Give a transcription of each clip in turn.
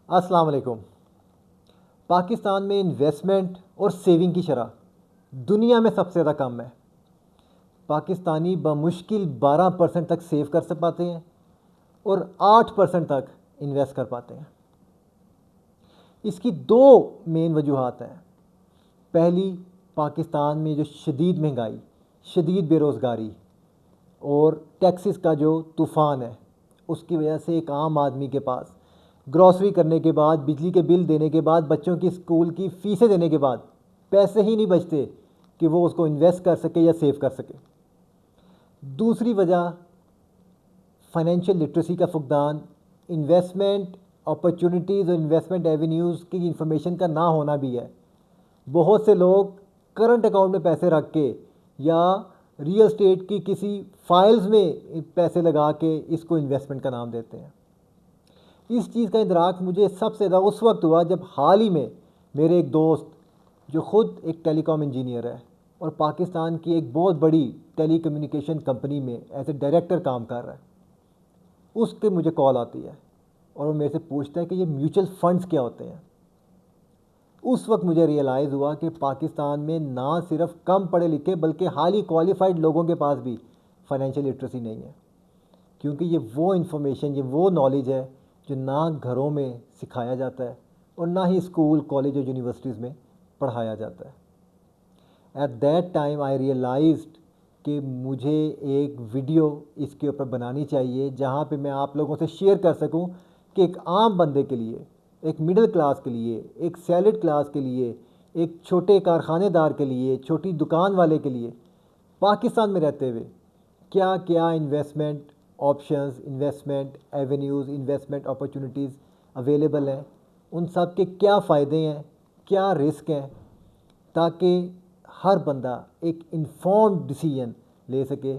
अस्सलाम वालेकुम। पाकिस्तान में इन्वेस्टमेंट और सेविंग की शरह दुनिया में सबसे ज़्यादा कम है। पाकिस्तानी बमुश्किल 12% तक सेव कर सक पाते हैं और 8% तक इन्वेस्ट कर पाते हैं। इसकी दो मेन वजूहात हैं। पहली, पाकिस्तान में जो शदीद महंगाई, शदीद बेरोज़गारी और टैक्सेस का जो तूफ़ान है, उसकी वजह से एक आम आदमी के पास ग्रॉसरी करने के बाद, बिजली के बिल देने के बाद, बच्चों की स्कूल की फ़ीसें देने के बाद पैसे ही नहीं बचते कि वो उसको इन्वेस्ट कर सके या सेव कर सके। दूसरी वजह फाइनेंशियल लिटरेसी का फुकदान, इन्वेस्टमेंट अपॉर्चुनिटीज़ और इन्वेस्टमेंट एवेन्यूज़ की इंफॉर्मेशन का ना होना भी है। बहुत से लोग करंट अकाउंट में पैसे रख के या रियल एस्टेट की किसी फाइल्स में पैसे लगा के इसको इन्वेस्टमेंट का नाम देते हैं। इस चीज़ का इदराक मुझे सबसे ज़्यादा उस वक्त हुआ जब हाल ही में मेरे एक दोस्त, जो ख़ुद एक टेलीकॉम इंजीनियर है और पाकिस्तान की एक बहुत बड़ी टेलीकम्युनिकेशन कंपनी में एज ए डायरेक्टर काम कर रहा है, उसके मुझे कॉल आती है और वो मेरे से पूछता है कि ये म्यूचुअल फंड्स क्या होते हैं। उस वक्त मुझे रियलाइज़ हुआ कि पाकिस्तान में ना सिर्फ कम पढ़े लिखे बल्कि हाईली क्वालिफाइड लोगों के पास भी फाइनेंशियल लिटरेसी नहीं है, क्योंकि ये वो इन्फॉर्मेशन, ये वो नॉलेज है जो ना घरों में सिखाया जाता है और ना ही स्कूल, कॉलेज और यूनिवर्सिटीज़ में पढ़ाया जाता है। At that time I realised कि मुझे एक वीडियो इसके ऊपर बनानी चाहिए जहाँ पे मैं आप लोगों से शेयर कर सकूँ कि एक आम बंदे के लिए, एक मिडिल क्लास के लिए, एक सैलरी क्लास के लिए, एक छोटे कारखानेदार के लिए, छोटी दुकान वाले के लिए पाकिस्तान में रहते हुए क्या क्या investment options, investment avenues, investment opportunities available हैं, उन सब के क्या फ़ायदे हैं, क्या रिस्क हैं, ताकि हर बंदा एक इन्फॉर्म्ड डिसीजन ले सके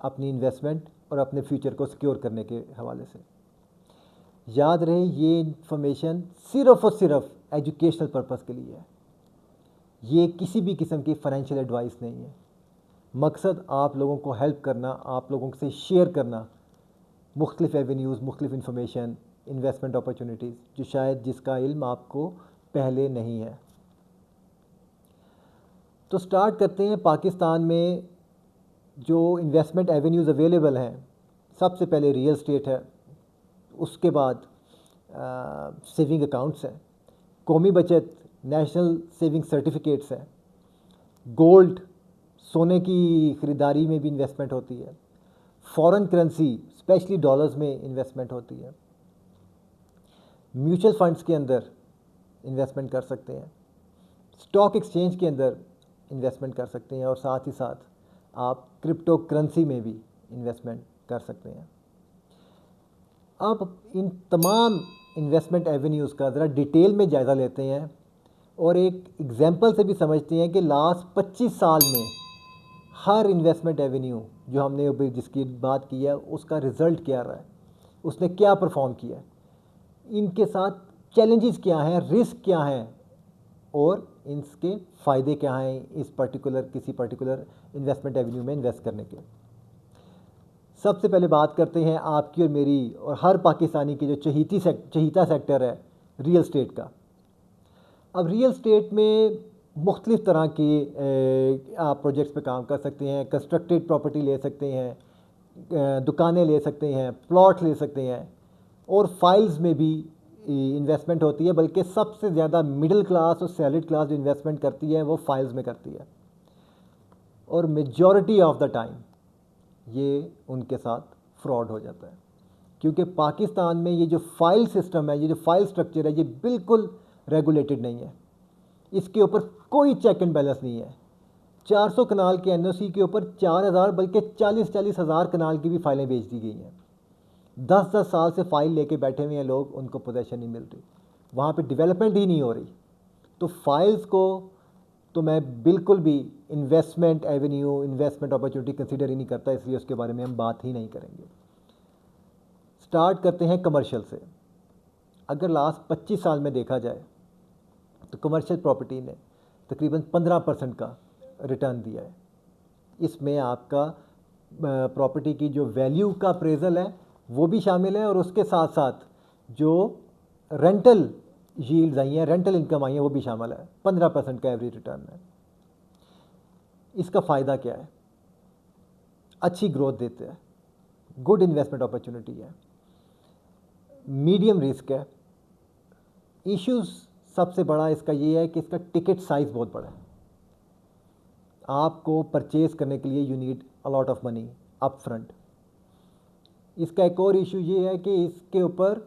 अपनी इन्वेस्टमेंट और अपने फ्यूचर को सिक्योर करने के हवाले से। याद रहे, ये इन्फॉर्मेशन सिर्फ़ और सिर्फ एजुकेशनल पर्पस के लिए है। ये किसी भी किस्म की फाइनेंशियल एडवाइस नहीं है। मकसद आप लोगों को हेल्प करना, आप लोगों से शेयर करना मुख्तलिफ एवेन्यूज़, मुख्तलिफ इंफॉर्मेशन, इन्वेस्टमेंट अपॉर्चुनिटीज़ जो शायद जिसका इल्म आपको पहले नहीं है। तो स्टार्ट करते हैं। पाकिस्तान में जो इन्वेस्टमेंट एवेन्यूज़ अवेलेबल हैं, सबसे पहले रियल एस्टेट है, उसके बाद सेविंग अकाउंट्स हैं, कौमी बचत नेशनल सेविंग सर्टिफिकेट्स हैं, गोल्ड सोने की ख़रीदारी में भी इन्वेस्टमेंट होती है, फॉरेन करेंसी स्पेशली डॉलर्स में इन्वेस्टमेंट होती है, म्यूचुअल फंड्स के अंदर इन्वेस्टमेंट कर सकते हैं, स्टॉक एक्सचेंज के अंदर इन्वेस्टमेंट कर सकते हैं और साथ ही साथ आप क्रिप्टो करेंसी में भी इन्वेस्टमेंट कर सकते हैं। अब इन तमाम इन्वेस्टमेंट एवेन्यूज़ का ज़रा डिटेल में जायज़ा लेते हैं और एक एग्जांपल से भी समझते हैं कि लास्ट 25 साल में हर इन्वेस्टमेंट एवेन्यू जो हमने अभी जिसकी बात की है उसका रिज़ल्ट क्या रहा है, उसने क्या परफॉर्म किया है, इनके साथ चैलेंजेस क्या हैं, रिस्क क्या हैं और इनके फ़ायदे क्या हैं इस किसी पर्टिकुलर इन्वेस्टमेंट एवेन्यू में इन्वेस्ट करने के। सबसे पहले बात करते हैं आपकी और मेरी और हर पाकिस्तानी की जो चहीता सेक्टर है, रियल एस्टेट का। अब रियल एस्टेट में मुख्तलिफ़ तरह की आप प्रोजेक्ट्स पे काम कर सकते हैं। कंस्ट्रक्टेड प्रॉपर्टी ले सकते हैं, दुकानें ले सकते हैं, प्लॉट ले सकते हैं और फाइल्स में भी इन्वेस्टमेंट होती है। बल्कि सबसे ज़्यादा मिडिल क्लास और सैलरीड क्लास जो इन्वेस्टमेंट करती है वो फाइल्स में करती है और मेजॉरिटी ऑफ द टाइम ये उनके साथ फ्रॉड हो जाता है, क्योंकि पाकिस्तान में ये जो फाइल सिस्टम है, ये जो फाइल स्ट्रक्चर है, ये बिल्कुल रेगुलेटेड नहीं है। इसके ऊपर कोई चेक एंड बैलेंस नहीं है। 400 कनाल के एनओसी के ऊपर 4000 बल्कि 40-40 हज़ार कनाल की भी फाइलें बेच दी गई हैं। 10-10 साल से फ़ाइल लेके बैठे हुए हैं लोग, उनको पोजेशन नहीं मिल रही, वहाँ पे डेवलपमेंट ही नहीं हो रही। तो फाइल्स को तो मैं बिल्कुल भी investment avenue, investment opportunity consider ही नहीं करता, इसलिए उसके बारे में हम बात ही नहीं करेंगे। स्टार्ट करते हैं कमर्शियल से। अगर लास्ट 25 साल में देखा जाए तो कमर्शियल प्रॉपर्टी ने तकरीबन 15% का रिटर्न दिया है। इसमें आपका प्रॉपर्टी की जो वैल्यू का अप्रेजल है वो भी शामिल है और उसके साथ साथ जो रेंटल यील्ड्स आई हैं, रेंटल इनकम आई है, वो भी शामिल है, 15% का एवरेज रिटर्न है। इसका फ़ायदा क्या है? अच्छी ग्रोथ देते हैं, गुड इन्वेस्टमेंट अपॉर्चुनिटी है, मीडियम रिस्क है। इश्यूज़ सबसे बड़ा इसका ये है कि इसका टिकट साइज़ बहुत बड़ा है। आपको परचेज़ करने के लिए you need a lot of money up front. इसका एक और इशू ये है कि इसके ऊपर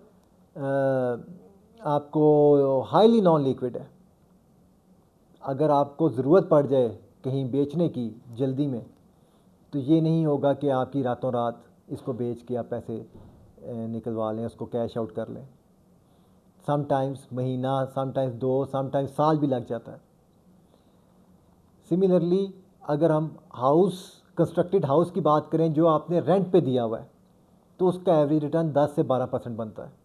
आपको हाईली नॉन लिक्विड है। अगर आपको ज़रूरत पड़ जाए कहीं बेचने की जल्दी में, तो ये नहीं होगा कि आपकी रातों रात इसको बेच के आप पैसे निकलवा लें, उसको कैश आउट कर लें। समटाइम्स महीना, समटाइम्स 2, समटाइम्स साल भी लग जाता है। सिमिलरली अगर हम कंस्ट्रक्टेड हाउस की बात करें जो आपने रेंट पे दिया हुआ है, तो उसका एवरेज रिटर्न 10 से 12% बनता है।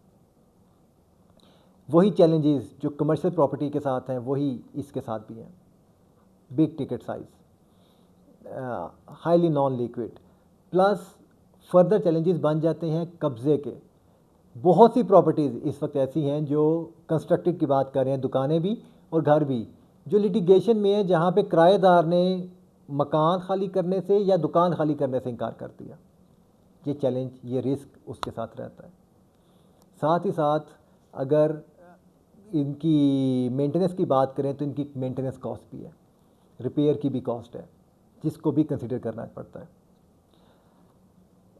वही चैलेंजेस जो कमर्शियल प्रॉपर्टी के साथ हैं वही इसके साथ भी हैं। Big ticket size, highly non liquid, plus further challenges बन जाते हैं कब्ज़े के। बहुत सी प्रॉपर्टीज़ इस वक्त ऐसी हैं जो कंस्ट्रक्टेड की बात कर रहे हैं, दुकानें भी और घर भी, जो लिटिगेशन में है, जहाँ पे किराएदार ने मकान खाली करने से या दुकान खाली करने से इनकार कर दिया। ये चैलेंज, ये रिस्क उसके साथ रहता है। साथ ही साथ अगर इनकी मेंटेनेंस की बात करें तो इनकी मेंटेनेंस कॉस्ट भी है, रिपेयर की भी कॉस्ट है, जिसको भी कंसिडर करना पड़ता है।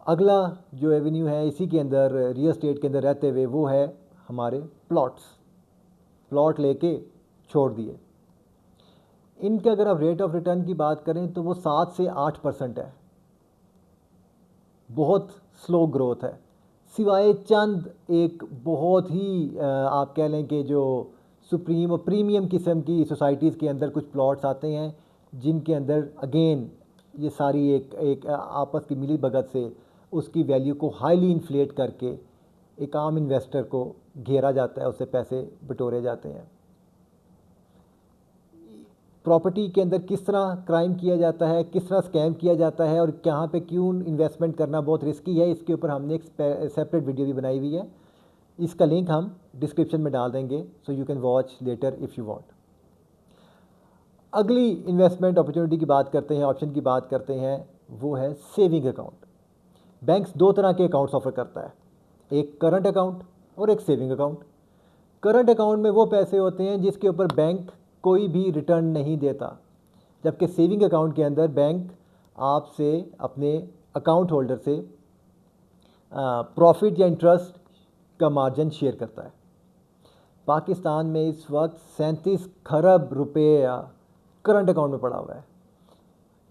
अगला जो एवेन्यू है इसी के अंदर, रियल एस्टेट के अंदर रहते हुए, वो है हमारे प्लॉट लेके छोड़ दिए। इनके अगर आप रेट ऑफ रिटर्न की बात करें तो वो 7 से 8% है, बहुत स्लो ग्रोथ है, सिवाय चंद एक बहुत ही आप कह लें कि जो सुप्रीम और प्रीमियम किस्म की सोसाइटीज़ के अंदर कुछ प्लॉट्स आते हैं जिनके अंदर अगेन ये सारी एक आपस की मिली भगत से उसकी वैल्यू को हाईली इन्फ्लेट करके एक आम इन्वेस्टर को घेरा जाता है, उससे पैसे बटोरे जाते हैं। प्रॉपर्टी के अंदर किस तरह क्राइम किया जाता है, किस तरह स्कैम किया जाता है और कहाँ पे क्यों इन्वेस्टमेंट करना बहुत रिस्की है, इसके ऊपर हमने एक सेपरेट वीडियो भी बनाई हुई है। इसका लिंक हम डिस्क्रिप्शन में डाल देंगे, so you can watch later if you want. अगली इन्वेस्टमेंट अपॉर्चुनिटी की बात करते हैं, ऑप्शन की बात करते हैं, वो है सेविंग अकाउंट। बैंक्स 2 तरह के अकाउंट्स ऑफर करता है, एक करंट अकाउंट और एक सेविंग अकाउंट। करंट अकाउंट में वो पैसे होते हैं जिसके ऊपर बैंक कोई भी रिटर्न नहीं देता, जबकि सेविंग अकाउंट के अंदर बैंक आपसे, अपने अकाउंट होल्डर से प्रॉफिट या इंटरेस्ट का मार्जिन शेयर करता है। पाकिस्तान में इस वक्त 37 खरब रुपये करंट अकाउंट में पड़ा हुआ है।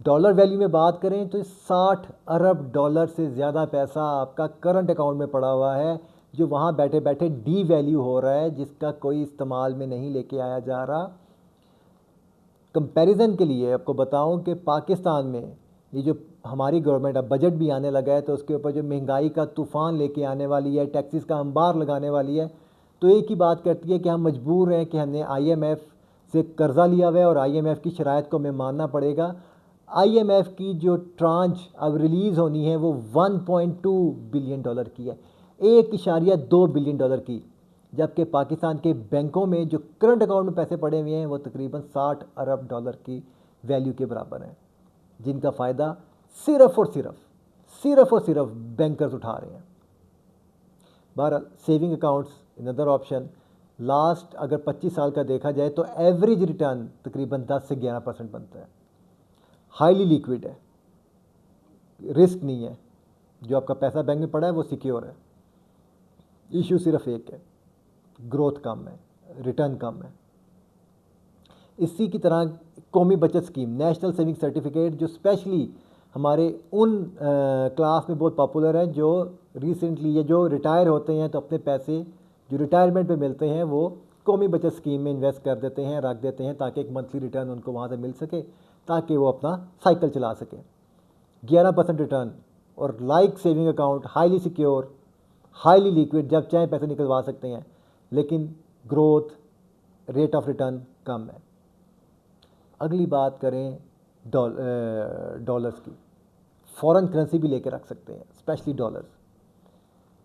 डॉलर वैल्यू में बात करें तो 60 अरब डॉलर से ज़्यादा पैसा आपका करंट अकाउंट में पड़ा हुआ है, जो वहाँ बैठे बैठे डी वैल्यू हो रहा है, जिसका कोई इस्तेमाल में नहीं लेके आया जा रहा। कंपैरिजन के लिए आपको बताऊं कि पाकिस्तान में ये जो हमारी गवर्नमेंट, अब बजट भी आने लगा है, तो उसके ऊपर जो महंगाई का तूफ़ान लेके आने वाली है, टैक्सेस का अंबार लगाने वाली है, तो एक ही बात करती है कि हम मजबूर हैं कि हमने IMF से कर्ज़ा लिया हुआ है और IMF की शराइत को हमें मानना पड़ेगा। IMF की जो ट्रांच अब रिलीज़ होनी है वो 1.2 बिलियन डॉलर की है, 1.2 बिलियन डॉलर की, जबकि पाकिस्तान के बैंकों में जो करंट अकाउंट में पैसे पड़े हुए हैं वो तकरीबन 60 अरब डॉलर की वैल्यू के बराबर हैं, जिनका फ़ायदा सिर्फ़ और सिर्फ बैंकर्स उठा रहे हैं। बहरहाल saving accounts another option. Last अगर 25 साल का देखा जाए तो एवरेज रिटर्न तकरीबन 10 से 11% बनता है, हाईली लिक्विड है, रिस्क नहीं है, जो आपका पैसा बैंक में पड़ा है वो सिक्योर है। इशू सिर्फ एक है, ग्रोथ कम है, रिटर्न कम है। इसी की तरह कौमी Bachat scheme, national saving certificate, जो स्पेशली हमारे उन क्लास में बहुत पॉपुलर है जो रिसेंटली ये जो रिटायर होते हैं तो अपने पैसे जो रिटायरमेंट पे मिलते हैं वो कौमी बचत स्कीम में इन्वेस्ट कर देते हैं, रख देते हैं, ताकि एक मंथली रिटर्न उनको वहाँ से मिल सके, ताकि वो अपना साइकिल चला सके। 11% रिटर्न और like saving account, highly secure, highly liquid, जब चाहे पैसे निकलवा सकते हैं, लेकिन ग्रोथ, रेट ऑफ रिटर्न कम है। अगली बात करें डॉलर्स की, फॉरेन करेंसी भी लेके रख सकते हैं, स्पेशली डॉलर्स।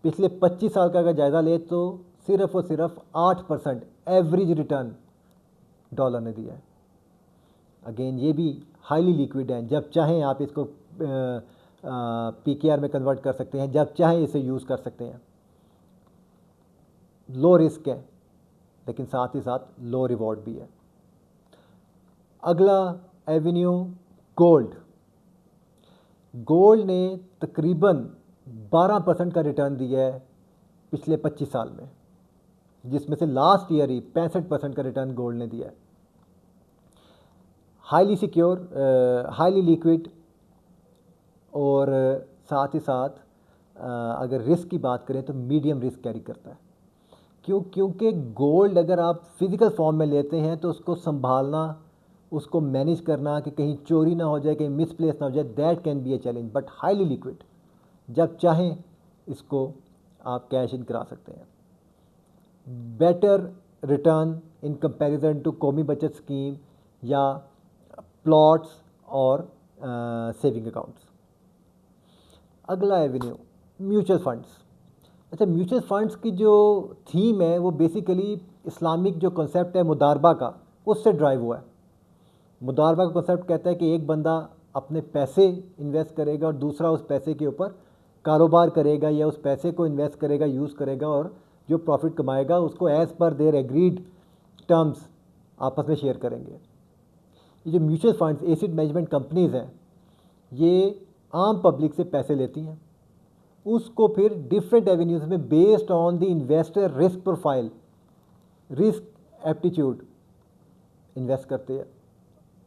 पिछले 25 साल का अगर जायज़ा ले तो सिर्फ और सिर्फ 8% एवरेज रिटर्न डॉलर ने दिया है। अगेन ये भी हाईली लिक्विड है, जब चाहें आप इसको PKR में कन्वर्ट कर सकते हैं, जब चाहें इसे यूज़ कर सकते हैं। लो रिस्क है लेकिन साथ ही साथ लो रिवॉर्ड भी है। अगला एवेन्यू गोल्ड। गोल्ड ने तकरीबन 12% का रिटर्न दिया है पिछले 25 साल में, जिसमें से लास्ट ईयर ही 65% का रिटर्न गोल्ड ने दिया है। हाईली सिक्योर, हाईली लिक्विड और साथ ही साथ अगर रिस्क की बात करें तो मीडियम रिस्क कैरी करता है। क्योंकि गोल्ड अगर आप फिज़िकल फॉर्म में लेते हैं तो उसको संभालना, उसको मैनेज करना कि कहीं चोरी ना हो जाए, कहीं मिसप्लेस ना हो जाए, that can be a challenge. But highly liquid, जब चाहें इसको आप कैश इन करा सकते हैं। Better return in comparison to Qaumi Bachat scheme या प्लॉट्स और सेविंग अकाउंट्स। अगला एवेन्यू म्यूचुअल फंड्स। अच्छा, म्यूचुअल फंड्स की जो थीम है वो बेसिकली इस्लामिक जो कॉन्सेप्ट है मुदारबा का, उससे ड्राइव हुआ है। मुदारबा का कॉन्सेप्ट कहता है कि एक बंदा अपने पैसे इन्वेस्ट करेगा और दूसरा उस पैसे के ऊपर कारोबार करेगा या उस पैसे को इन्वेस्ट करेगा, यूज़ करेगा, और जो प्रॉफिट कमाएगा उसको as per there agreed terms आपस में शेयर करेंगे। ये जो mutual funds, asset management companies हैं, ये आम पब्लिक से पैसे लेती हैं, उसको फिर डिफरेंट एवेन्यूज़ में based on the investor risk profile, risk aptitude invest करते हैं।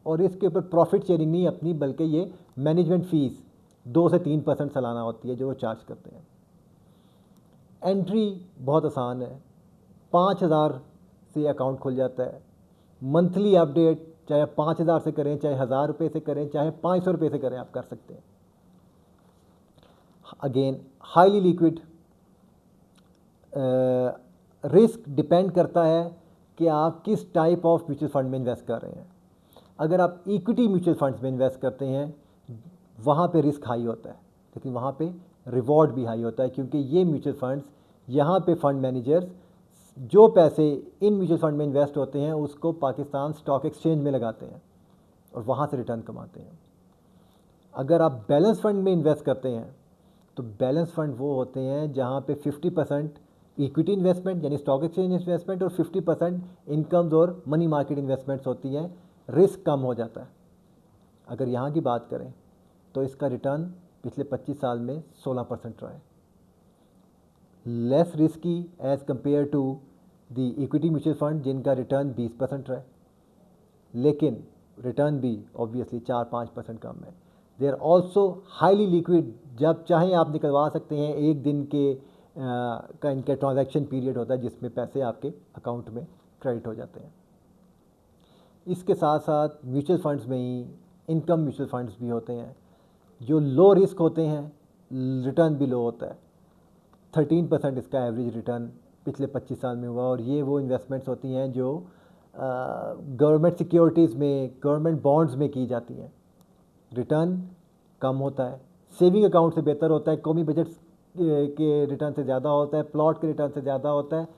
और इसके ऊपर प्रॉफिट शेयरिंग नहीं अपनी, बल्कि ये मैनेजमेंट फ़ीस 2 से 3% सालाना होती है जो वो चार्ज करते हैं। एंट्री बहुत आसान है, 5,000 से अकाउंट खुल जाता है। मंथली अपडेट चाहे 5,000 से करें, चाहे 1,000 रुपये से करें, चाहे 500 रुपये से करें, आप कर सकते हैं। Again highly liquid, risk depend करता है कि आप किस टाइप ऑफ म्यूचुअल फंड में इन्वेस्ट कर रहे हैं। अगर आप इक्विटी म्यूचुअल फंड्स में इन्वेस्ट करते हैं वहाँ पे रिस्क हाई होता है, लेकिन वहाँ पे रिवॉर्ड भी हाई होता है, क्योंकि ये म्यूचुअल फंड्स, यहाँ पे फंड मैनेजर्स जो पैसे इन म्यूचुअल फंड में इन्वेस्ट होते हैं उसको पाकिस्तान स्टॉक एक्सचेंज में लगाते हैं और वहाँ से रिटर्न कमाते हैं। अगर आप बैलेंस फंड में इन्वेस्ट करते हैं तो बैलेंस फंड वो होते हैं जहाँ पे 50% इक्विटी इन्वेस्टमेंट यानी स्टॉक एक्सचेंज इन्वेस्टमेंट और 50% इनकम्स और मनी मार्केट इन्वेस्टमेंट्स होती हैं। रिस्क कम हो जाता है। अगर यहाँ की बात करें तो इसका रिटर्न पिछले 25 साल में 16% रहा है। Less risky as compare to the equity mutual fund जिनका रिटर्न 20% रहा है, लेकिन रिटर्न भी ऑब्वियसली 4-5% कम है। They are also highly liquid, जब चाहें आप निकलवा सकते हैं। एक दिन के का इनका ट्रांजैक्शन पीरियड होता है जिसमें पैसे आपके अकाउंट में क्रेडिट हो जाते हैं। इसके साथ साथ म्यूचुअल फंड्स में ही इनकम म्यूचुअल फंड्स भी होते हैं जो लो रिस्क होते हैं, रिटर्न भी लो होता है। 13% इसका एवरेज रिटर्न पिछले 25 साल में हुआ, और ये वो इन्वेस्टमेंट्स होती हैं जो गवर्नमेंट सिक्योरिटीज़ में, गवर्नमेंट बॉन्ड्स में की जाती हैं। रिटर्न कम होता है, सेविंग अकाउंट से बेहतर होता है, कौमी बजट के रिटर्न से ज़्यादा होता है, प्लॉट के रिटर्न से ज़्यादा होता है,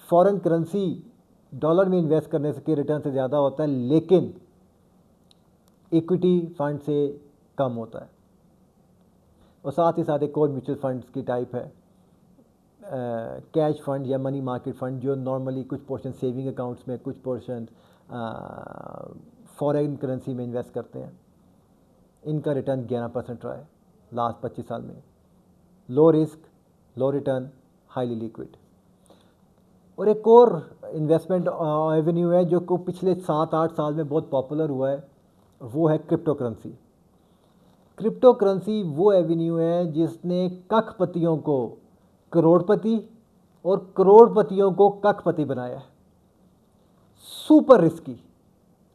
फॉरेन करेंसी डॉलर में इन्वेस्ट करने के रिटर्न से ज़्यादा होता है, लेकिन इक्विटी फंड से कम होता है। और साथ ही साथ एक और म्यूचुअल फंड्स की टाइप है कैश फंड या मनी मार्केट फंड, जो नॉर्मली कुछ पोर्शन सेविंग अकाउंट्स में, कुछ पोर्शन फॉरेन करेंसी में इन्वेस्ट करते हैं। इनका रिटर्न 11% रहा है लास्ट 25 साल में। लो रिस्क, लो रिटर्न, हाईली लिक्विड। और एक और इन्वेस्टमेंट एवेन्यू है जो को पिछले 7-8 साल में बहुत पॉपुलर हुआ है, वो है क्रिप्टो करेंसी। क्रिप्टो करेंसी वो एवेन्यू है जिसने कखपतियों को करोड़पति और करोड़पतियों को कखपति बनाया है। सुपर रिस्की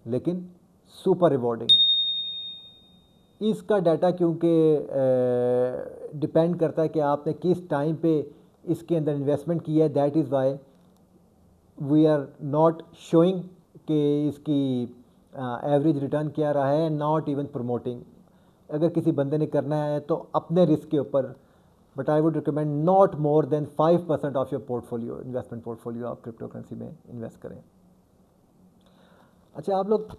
लेकिन सुपर रिवॉर्डिंग। इसका डाटा क्योंकि डिपेंड करता है कि आपने किस टाइम पे इसके अंदर इन्वेस्टमेंट किया है, that is why we are not showing कि इसकी एवरेज रिटर्न क्या रहा है, नॉट इवन प्रमोटिंग। अगर किसी बंदे ने करना है तो अपने रिस्क के ऊपर but I would recommend not more than 5% of your portfolio, investment portfolio आप क्रिप्टो करेंसी में इन्वेस्ट करें। अच्छा, आप लोग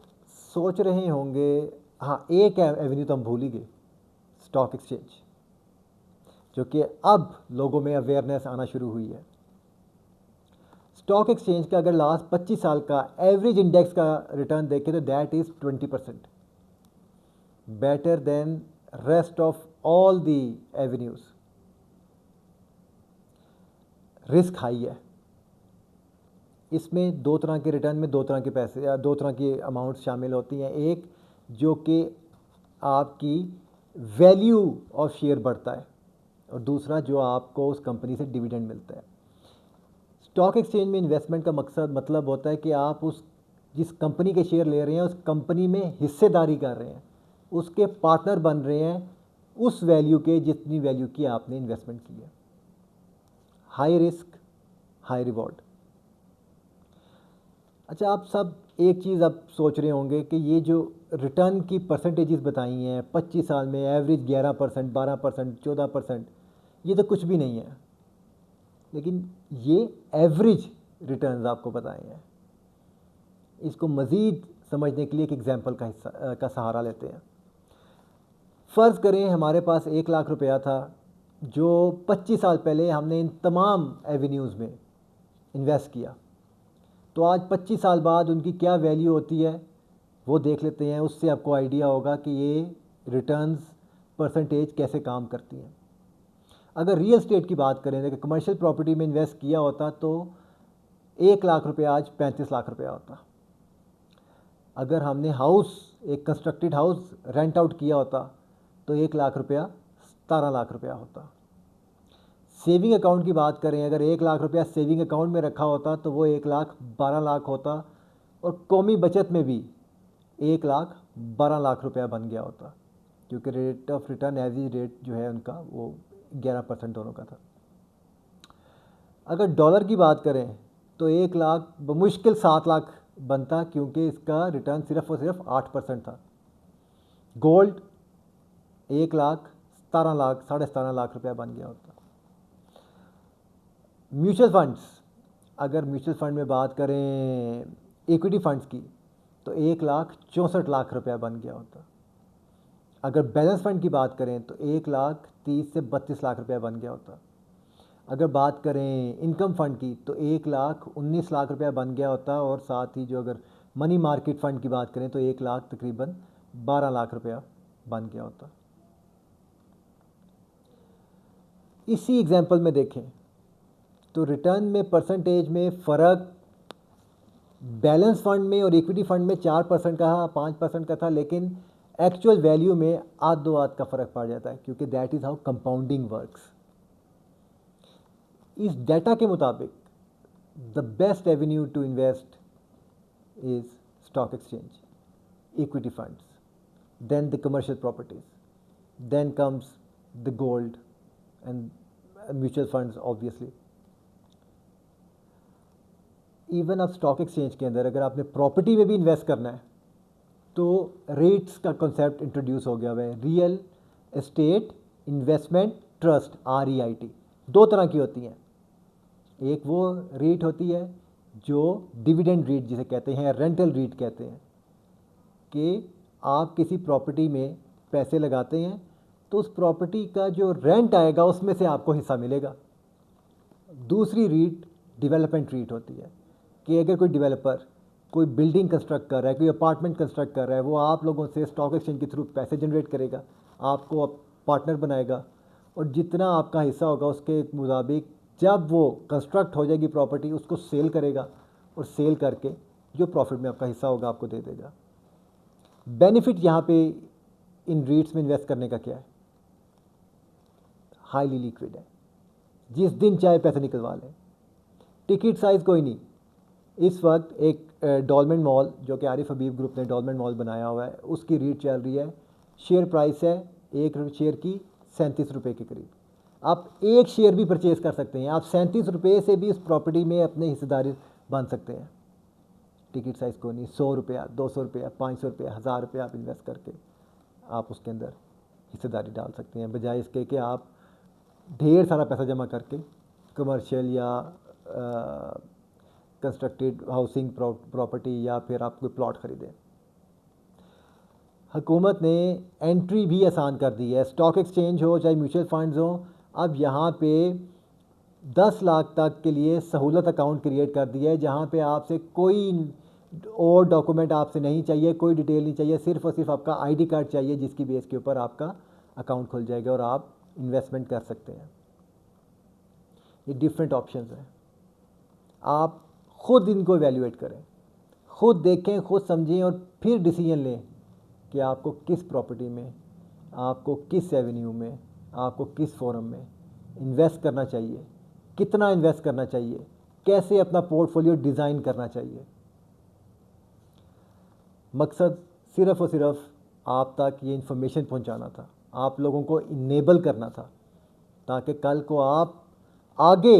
सोच रहे होंगे, हाँ एक एवेन्यू तो हम भूल ही गए, स्टॉक एक्सचेंज, जो कि अब लोगों में अवेयरनेस आना शुरू हुई है। स्टॉक एक्सचेंज का अगर लास्ट 25 साल का एवरेज इंडेक्स का रिटर्न देखें तो that is 20%, better than rest of all the avenues. Risk high है इसमें, दो तरह के रिटर्न में दो तरह के पैसे या दो तरह की अमाउंट शामिल होती हैं। एक जो कि आपकी वैल्यू ऑफ शेयर बढ़ता है, और दूसरा जो आपको उस कंपनी से डिविडेंड मिलता है। स्टॉक एक्सचेंज में इन्वेस्टमेंट का मकसद मतलब होता है कि आप उस जिस कंपनी के शेयर ले रहे हैं उस कंपनी में हिस्सेदारी कर रहे हैं, उसके पार्टनर बन रहे हैं उस वैल्यू के जितनी वैल्यू की आपने इन्वेस्टमेंट की है। High risk high reward. अच्छा, आप सब एक चीज़ आप सोच रहे होंगे कि ये जो रिटर्न की परसेंटेजेस बताई हैं 25 साल में एवरेज 11%, 12%, 14%, ये तो कुछ भी नहीं है, लेकिन ये एवरेज रिटर्न्स आपको बताए हैं। इसको मज़ीद समझने के लिए एक एग्जांपल का सहारा लेते हैं। फ़र्ज़ करें हमारे पास 1 लाख रुपया था, जो 25 साल पहले हमने इन तमाम एवेन्यूज़ में इन्वेस्ट किया। तो आज 25 साल बाद उनकी क्या वैल्यू होती है वो देख लेते हैं। उससे आपको आइडिया होगा कि ये रिटर्न्स परसेंटेज कैसे काम करती हैं। अगर रियल एस्टेट की बात करें, कि कमर्शियल प्रॉपर्टी में इन्वेस्ट किया होता तो 1 लाख रुपया आज 35 लाख रुपया होता। अगर हमने एक कंस्ट्रक्टेड हाउस रेंट आउट किया होता तो 1 लाख रुपया 17 लाख रुपया होता। सेविंग अकाउंट की बात करें, अगर 1 लाख रुपया सेविंग अकाउंट में रखा होता तो वो 1 लाख 12 लाख होता, और कौमी बचत में भी 1 लाख 12 लाख रुपया बन गया होता, क्योंकि rate of return average rate जो है उनका वो 11% दोनों का था। अगर डॉलर की बात करें तो 1 लाख बमुश्किल 7 लाख बनता, क्योंकि इसका रिटर्न सिर्फ और सिर्फ 8% था। गोल्ड 1 लाख 17 लाख 17.5 लाख रुपया बन गया होता। म्यूचुअल फंड्स, अगर म्यूचुअल फंड में बात करें इक्विटी फंड्स की, तो 1 लाख 64 लाख रुपया बन गया होता। अगर बैलेंस फंड की बात करें तो 1 लाख 30 से 32 लाख रुपया बन गया होता। अगर बात करें इनकम फंड की तो 1 लाख 19 लाख रुपया बन गया होता, और साथ ही जो अगर मनी मार्केट फंड की बात करें तो 1 लाख तकरीबन 12 लाख रुपया बन गया होता। इसी एग्जाम्पल में देखें तो रिटर्न में परसेंटेज में फ़र्क बैलेंस फंड में और इक्विटी फंड में 4% का 5% का था, लेकिन एक्चुअल वैल्यू में आध दो आध का फ़र्क पड़ जाता है, क्योंकि that is how compounding works. इस डाटा के मुताबिक the best avenue to invest is stock exchange, equity funds, then the commercial properties, then comes the gold and mutual funds obviously. Even अब स्टॉक एक्सचेंज के अंदर अगर आपने property में भी इन्वेस्ट करना है तो रेट्स का कॉन्सेप्ट इंट्रोड्यूस हो गया हुआ है। Real estate investment trust, REIT, दो तरह की होती हैं। एक वो रेट होती है जो डिविडेंड रेट जिसे कहते हैं, रेंटल रेट कहते हैं, कि आप किसी प्रॉपर्टी में पैसे लगाते हैं तो उस प्रॉपर्टी का जो रेंट आएगा उसमें से आपको हिस्सा मिलेगा। दूसरी रेट डेवलपमेंट रेट होती है, कि अगर कोई डेवलपर कोई बिल्डिंग कंस्ट्रक्ट कर रहा है, कोई अपार्टमेंट कंस्ट्रक्ट कर रहा है, वो आप लोगों से स्टॉक एक्सचेंज के थ्रू पैसे जनरेट करेगा, आपको पार्टनर बनाएगा, और जितना आपका हिस्सा होगा उसके मुताबिक जब वो कंस्ट्रक्ट हो जाएगी प्रॉपर्टी उसको सेल करेगा, और सेल करके जो प्रॉफिट में आपका हिस्सा होगा आपको दे देगा। बेनिफिट यहाँ पे इन रेट्स में इन्वेस्ट करने का क्या है? हाईली लिक्विड है, जिस दिन चाहे पैसे निकलवा लें। टिकट साइज़ कोई नहीं। इस वक्त एक डॉलमेंट मॉल, जो कि आरिफ हबीब ग्रुप ने डॉलमेंट मॉल बनाया हुआ है, उसकी रेट चल रही है, शेयर प्राइस है एक शेयर की 37 रुपये के करीब। आप एक शेयर भी परचेज कर सकते हैं, आप 37 रुपये से भी उस प्रॉपर्टी में अपने हिस्सेदारी बन सकते हैं। टिकट साइज़ को नहीं, 100 रुपया, 200 रुपया, 500 रुपया, 1000 रुपया आप इन्वेस्ट करके आप उसके अंदर हिस्सेदारी डाल सकते हैं, बजाय इसके कि आप ढेर सारा पैसा जमा करके कमर्शियल या कंस्ट्रक्टेड हाउसिंग प्रॉपर्टी या फिर आप कोई प्लॉट ख़रीदें। हुकूमत ने एंट्री भी आसान कर दी है, स्टॉक एक्सचेंज हो चाहे म्यूचुअल फंड्स हो, अब यहाँ पे 10 लाख तक के लिए सहूलत अकाउंट क्रिएट कर दिया है, जहाँ पे आपसे कोई और डॉक्यूमेंट आपसे नहीं चाहिए, कोई डिटेल नहीं चाहिए, सिर्फ और सिर्फ आपका आईडी कार्ड चाहिए, जिसकी बेस के ऊपर आपका अकाउंट खुल जाएगा और आप इन्वेस्टमेंट कर सकते हैं। ये डिफरेंट ऑप्शंस हैं, आप ख़ुद इनको एवेल्यूएट करें, ख़ुद देखें, ख़ुद समझें और फिर डिसीजन लें कि आपको किस प्रॉपर्टी में, आपको किस एवेन्यू में, आपको किस फोरम में इन्वेस्ट करना चाहिए, कितना इन्वेस्ट करना चाहिए, कैसे अपना पोर्टफोलियो डिज़ाइन करना चाहिए। मकसद सिर्फ़ और सिर्फ आप तक ये इन्फॉर्मेशन पहुंचाना था, आप लोगों को इनेबल करना था, ताकि कल को आप आगे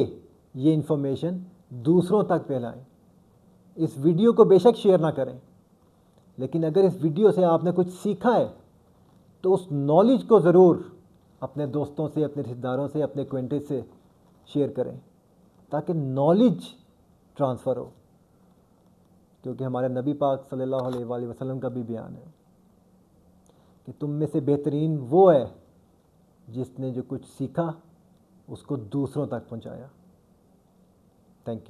ये इन्फॉर्मेशन दूसरों तक फैलाएं। इस वीडियो को बेशक शेयर ना करें, लेकिन अगर इस वीडियो से आपने कुछ सीखा है तो उस नॉलेज को ज़रूर अपने दोस्तों से, अपने रिश्तेदारों से, अपने एक्वेंटेंस से शेयर करें, ताकि नॉलेज ट्रांसफ़र हो। क्योंकि हमारे नबी पाक सल्लल्लाहु अलैहि वसल्लम का भी बयान है कि तुम में से बेहतरीन वो है जिसने जो कुछ सीखा उसको दूसरों तक पहुंचाया। Thank you.